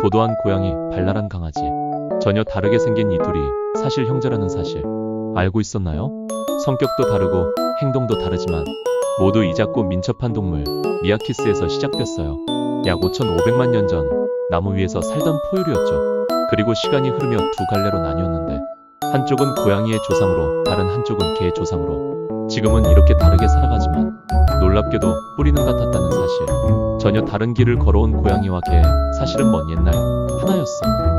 도도한 고양이, 발랄한 강아지. 전혀 다르게 생긴 이 둘이 사실 형제라는 사실 알고 있었나요? 성격도 다르고 행동도 다르지만 모두 이작고 민첩한 동물 미야키스에서 시작됐어요. 약 5,500만 년 전 나무 위에서 살던 포유류였죠. 그리고 시간이 흐르며 두 갈래로 나뉘었는데 한쪽은 고양이의 조상으로 다른 한쪽은 개의 조상으로 지금은 이렇게 다르게 살아가지만 놀랍게도 뿌리는 같았다는 사실. 전혀 다른 길을 걸어온 고양이와 개, 사실은 먼 옛날 하나였어.